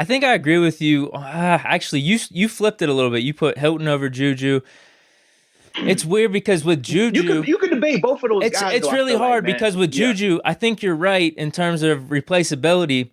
I think I agree with you. Actually, you flipped it a little bit. You put Hilton over Juju. It's weird because with Juju, You could debate both of those it's guys, it's though. I really feel like, hard man. because with Yeah. Juju, I think you're right in terms of replaceability.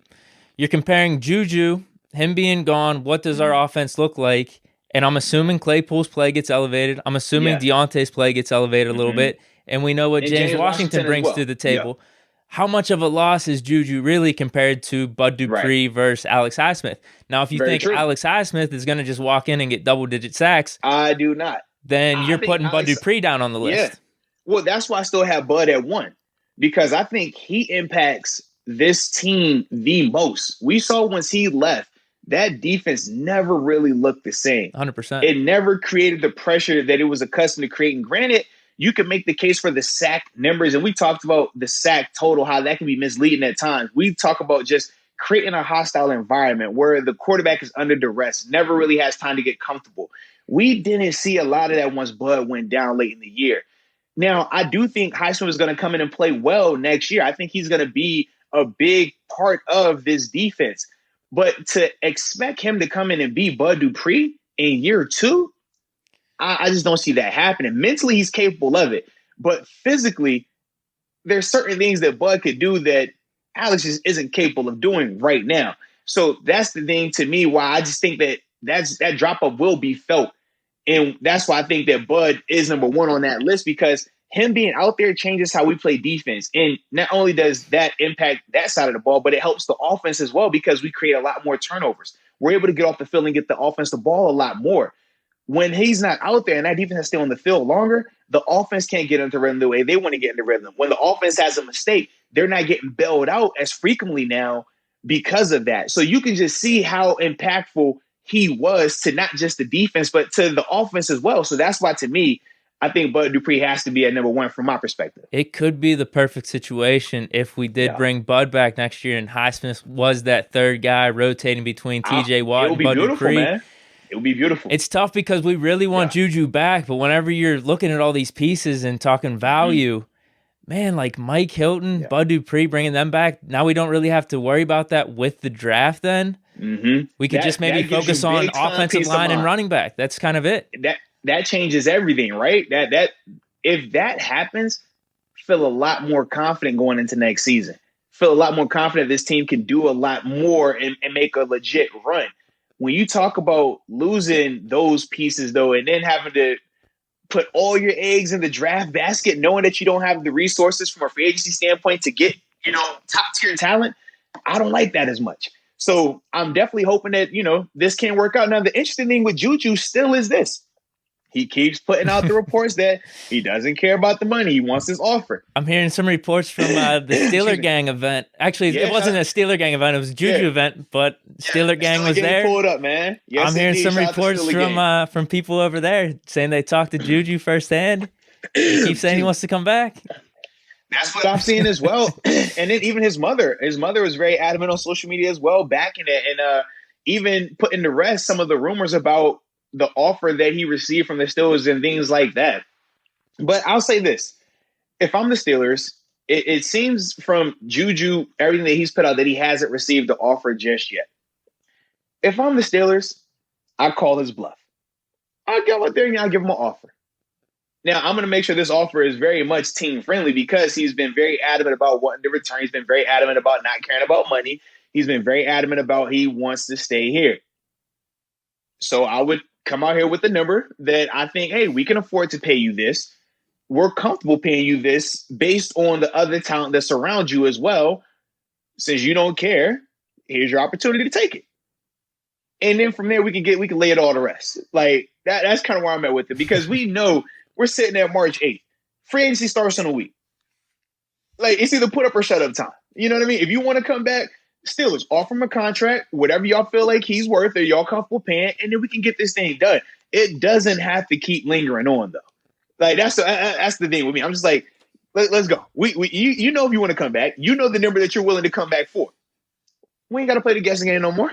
You're comparing Juju, him being gone. What does our Mhm. offense look like? And I'm assuming Claypool's play gets elevated. I'm assuming Yeah. Deontay's play gets elevated a little Hmm. bit. And we know what And James James Washington Washington as brings to well. the Yeah. table. How much of a loss is Juju really compared to Bud Right. Dupree versus Alex Highsmith? Now, if you Very think true. Alex Highsmith is going to just walk in and get double-digit sacks, I do not. then I you're think putting Bud Alex. Dupree down on the Yeah. list. Well, that's why I still have Bud at one because I think he impacts this team the most. We saw once he left, that defense never really looked the same. 100%. It never created the pressure that it was accustomed to creating. Granted, you can make the case for the sack numbers, and we talked about the sack total, how that can be misleading at times. We talk about just creating a hostile environment where the quarterback is under duress, never really has time to get comfortable. We didn't see a lot of that once Bud went down late in the year. Now, I do think Heisman is going to come in and play well next year. I think he's going to be a big part of this defense. But to expect him to come in and be Bud Dupree in year two, I just don't see that happening. Mentally, he's capable of it. But physically, there's certain things that Bud could do that Alex just isn't capable of doing right now. So that's the thing to me why I just think that drop off will be felt. And that's why I think that Bud is number one on that list because him being out there changes how we play defense. And not only does that impact that side of the ball, but it helps the offense as well because we create a lot more turnovers. We're able to get off the field and get the offense the ball a lot more. When he's not out there and that defense is still on the field longer, the offense can't get into rhythm the way they want to get into rhythm. When the offense has a mistake, they're not getting bailed out as frequently now because of that. So you can just see how impactful he was to not just the defense, but to the offense as well. So that's why, to me, I think Bud Dupree has to be at number one from my perspective. It could be the perfect situation if we did Yeah. bring Bud back next year and Highsmith was that third guy rotating between TJ It Watt will and be Bud beautiful, Dupree. man. It will be beautiful. It's tough because we really want Yeah. Juju back, but whenever you're looking at all these pieces and talking value, man, like Mike Hilton, Yeah. Bud Dupree, bringing them back, now we don't really have to worry about that with the draft then. We could just maybe That gives focus you on big-time offensive peace of line and mind. running back. That's kind of it. That changes everything, right? That if that happens, feel a lot more confident going into next season. Feel a lot more confident this team can do a lot more and make a legit run. When you talk about losing those pieces, though, and then having to put all your eggs in the draft basket, knowing that you don't have the resources from a free agency standpoint to get, top tier talent, I don't like that as much. So I'm definitely hoping that, this can work out. Now, the interesting thing with Juju still is this. He keeps putting out the reports that he doesn't care about the money. He wants his offer. I'm hearing some reports from the Steeler Gang event. Actually, Yeah. it wasn't a Steeler Gang event; it was a JuJu event. But Steeler Gang was there. Pulled up, man. Yes, I'm hearing indeed. some Shout out to reports Steeler Gang. from people over there saying they talked to JuJu firsthand. He keeps saying he wants to come back. That's what I'm seeing as well. And then even his mother was very adamant on social media as well, backing it and even putting to rest some of the rumors about the offer that he received from the Steelers and things like that. But I'll say this. If I'm the Steelers, it seems from JuJu, everything that he's put out, that he hasn't received the offer just yet. If I'm the Steelers, I call his bluff. I'll go out there and I'll give him an offer. Now, I'm going to make sure this offer is very much team-friendly because he's been very adamant about wanting to return. He's been very adamant about not caring about money. He's been very adamant about he wants to stay here. So I would come out here with a number that I think, hey, we can afford to pay you this. We're comfortable paying you this based on the other talent that surrounds you as well. Since you don't care, here's your opportunity to take it. And then from there, we can lay it all to rest. Like that's kind of where I'm at with it because we know we're sitting at March 8th. Free agency starts in a week. Like it's either put up or shut up time. You know what I mean? If you want to come back, Steelers, offer him a contract, whatever y'all feel like he's worth or y'all comfortable paying, and then we can get this thing done. It doesn't have to keep lingering on, though. Like, that's the thing with me. I'm just like, let's go. You know if you want to come back. You know the number that you're willing to come back for. We ain't got to play the guessing game no more.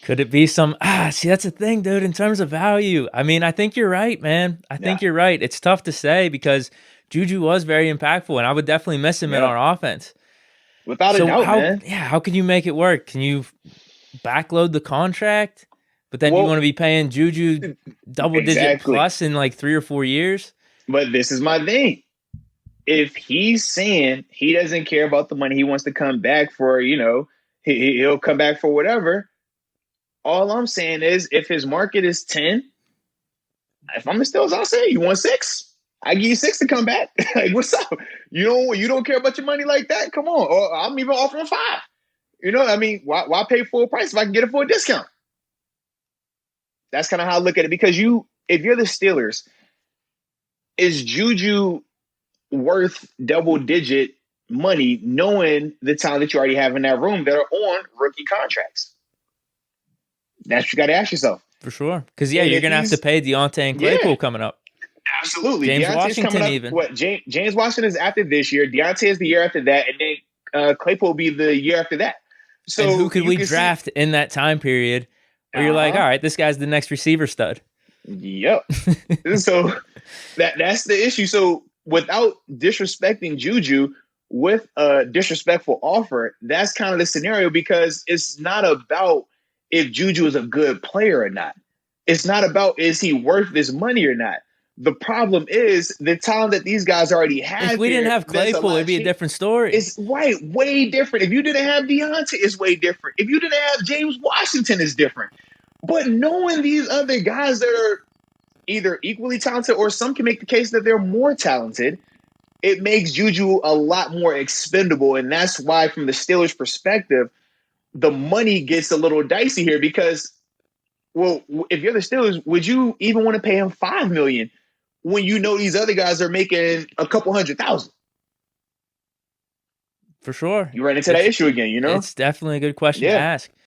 Could it be some see, that's the thing, dude, in terms of value. I mean, I think you're right, man. I think you're right. It's tough to say because JuJu was very impactful, and I would definitely miss him in our offense. Without a So doubt, man. how can you make it work? Can you backload the contract, but then you want Well, to be paying Juju double digit exactly. plus in like 3 or 4 years? But this is my thing. If he's saying he doesn't care about the money, he wants to come back for, he'll come back for whatever. All I'm saying is, if his market is 10, if I'm the Steelers, I'll say, you want 6? I give you 6 to come back. Like, what's up? You don't care about your money like that? Come on. Or I'm even offering 5. I mean, why pay full price if I can get it for a discount? That's kind of how I look at it. Because if you're the Steelers, is Juju worth double-digit money knowing the talent that you already have in that room that are on rookie contracts? That's what you got to ask yourself. For sure. Because, you're going to have to pay Deontay and Claypool coming up. Absolutely. James Deontay's Washington coming up, even. James Washington is after this year. Deontay is the year after that. And then Claypool will be the year after that. So and who could we draft in that time period where you're like, all right, this guy's the next receiver stud? Yep. So that's the issue. So without disrespecting Juju, with a disrespectful offer, that's kind of the scenario, because it's not about if Juju is a good player or not. It's not about is he worth this money or not. The problem is the talent that these guys already have. If we didn't have Claypool, it'd be a different story. It's way different. If you didn't have Deontay, it's way different. If you didn't have James Washington, it's different. But knowing these other guys that are either equally talented or some can make the case that they're more talented, it makes Juju a lot more expendable. And that's why, from the Steelers' perspective, the money gets a little dicey here, because, well, if you're the Steelers, would you even want to pay him $5 million when you know these other guys are making a couple $100,000? For sure. You run into that issue again, It's definitely a good question to ask.